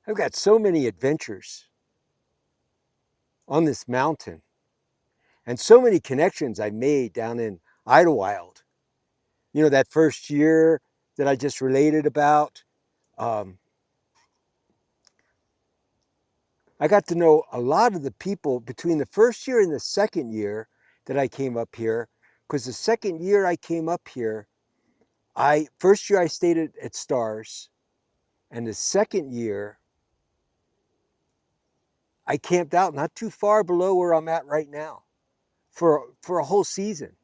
I've got so many adventures on this mountain and so many connections I made down in Idlewild. You know, that first year that I just related about, um, I got to know a lot of the people between the first year and the second year that I came up here. Because the second year I came up here, first year I stayed at Stars, and the second year I camped out not too far below where I'm at right now for a whole season.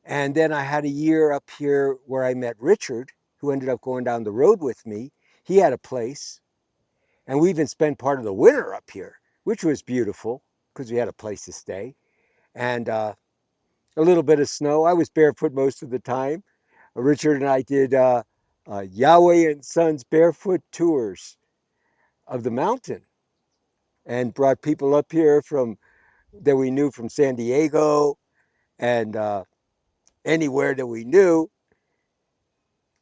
And then I had a year up here where I met Richard, who ended up going down the road with me. He had a place, and we even spent part of the winter up here, which was beautiful because we had a place to stay. And a little bit of snow. I was barefoot most of the time. Richard and I did Yahweh and Sons barefoot tours of the mountain and brought people up here from that we knew from San Diego and anywhere that we knew.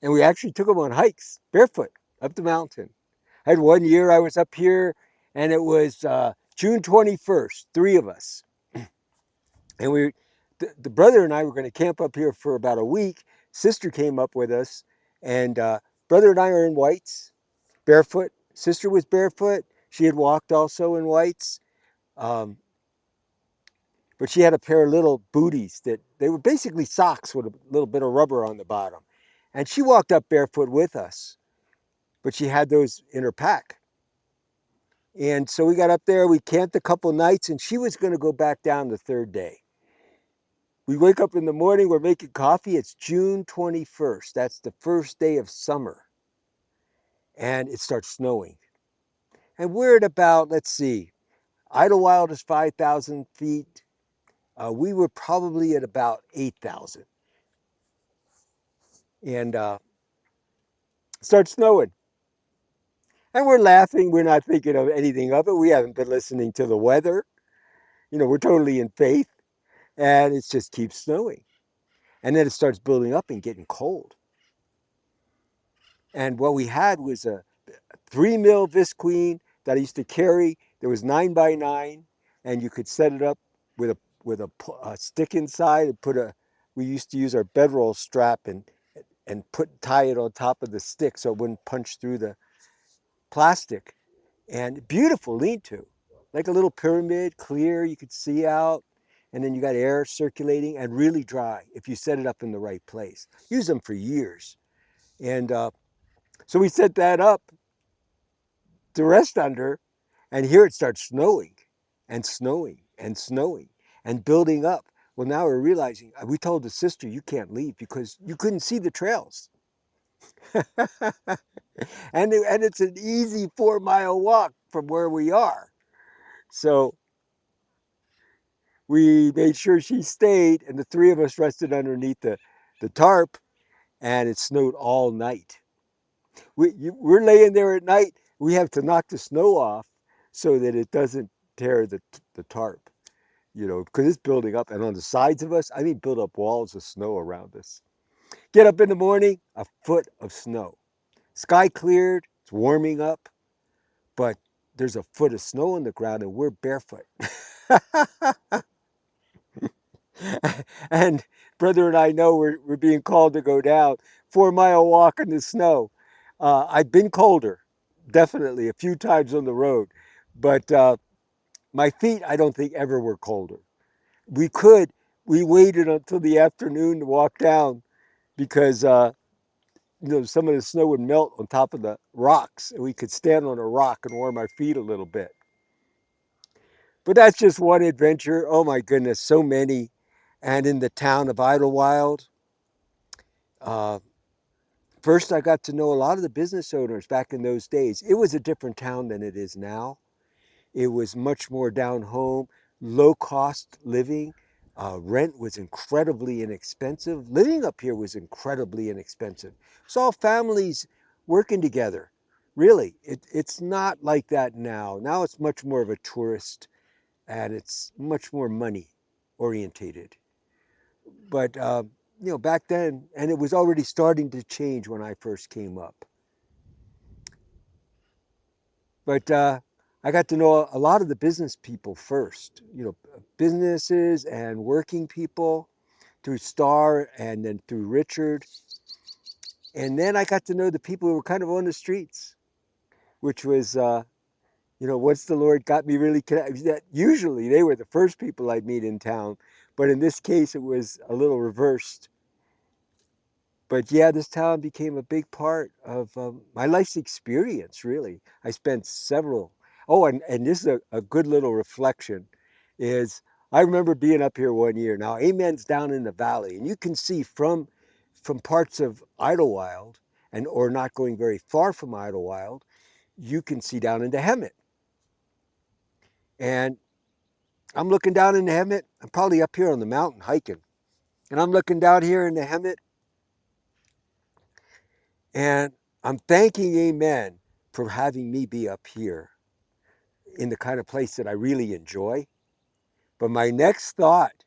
And we actually took them on hikes barefoot up the mountain. I had one year I was up here and it was June 21st, three of us. And the brother and I were going to camp up here for about a week. Sister came up with us, and brother and I are in whites, barefoot. Sister was barefoot. She had walked also in whites, um, but she had a pair of little booties that they were basically socks with a little bit of rubber on the bottom. And she walked up barefoot with us, but she had those in her pack. And so we got up there, we camped a couple nights, and she was going to go back down the third day. We wake up in the morning, we're making coffee. It's June 21st. That's the first day of summer. And it starts snowing. And we're at about, let's see, Idlewild is 5,000 feet. We were probably at about 8,000. And it starts snowing. And we're laughing. We're not thinking of anything of it. We haven't been listening to the weather. You know, we're totally in faith. And it just keeps snowing. And then it starts building up and getting cold. And what we had was a 3 mil Visqueen that I used to carry. There was 9x9, and you could set it up with a stick inside and put a. We used to use our bedroll strap and tie it on top of the stick so it wouldn't punch through the plastic. And beautiful lean-to, like a little pyramid, clear. You could see out, and then you got air circulating and really dry if you set it up in the right place. Use them for years, and so we set that up to rest under. And here it starts snowing and snowing and snowing and building up. Well, now we're realizing, we told the sister, you can't leave because you couldn't see the trails. And it's an easy 4 mile walk from where we are. So we made sure she stayed, and the three of us rested underneath the tarp, and it snowed all night. We're laying there at night. We have to knock the snow off so that it doesn't tear the tarp, you know, because it's building up. And on the sides of us, I mean, build up walls of snow around us. Get up in the morning, a foot of snow. Sky cleared, it's warming up, but there's a foot of snow on the ground and we're barefoot. And brother and I know we're being called to go down 4 mile walk in the snow. I've been colder, definitely, a few times on the road, but my feet, I don't think ever were colder. We could, we waited until the afternoon to walk down because, you know, some of the snow would melt on top of the rocks and we could stand on a rock and warm our feet a little bit. But that's just one adventure. Oh my goodness, so many. And in the town of Idlewild, uh, first I got to know a lot of the business owners back in those days. It was a different town than it is now. It was much more down home, low cost living. Rent was incredibly inexpensive. Living up here was incredibly inexpensive. It's all families working together. Really, it's not like that now. Now it's much more of a tourist and it's much more money orientated. But you know, back then, and it was already starting to change when I first came up. But I got to know a lot of the business people first, businesses and working people through Star and then through Richard. And then I got to know the people who were kind of on the streets, which was, once the Lord got me really connected, usually they were the first people I'd meet in town. But in this case, it was a little reversed. But yeah, this town became a big part of my life's experience, really. I spent several. Oh, and this is a good little reflection is I remember being up here one year. Now, Amen's down in the valley, and you can see from parts of Idlewild and or not going very far from Idlewild, you can see down into Hemet. And I'm looking down into Hemet. I'm probably up here on the mountain hiking. And I'm looking down here into Hemet, and I'm thanking Amen for having me be up here in the kind of place that I really enjoy. But my next thought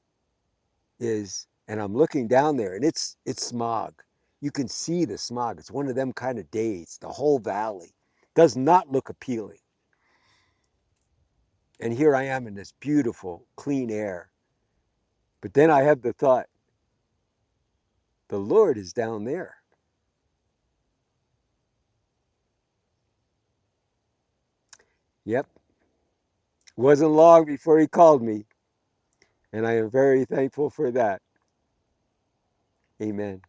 is, and I'm looking down there, and it's smog. You can see the smog. It's one of them kind of days. The whole valley does not look appealing. And here I am in this beautiful, clean air. But then I have the thought, the Lord is down there. Yep. Wasn't long before he called me, and I am very thankful for that. Amen.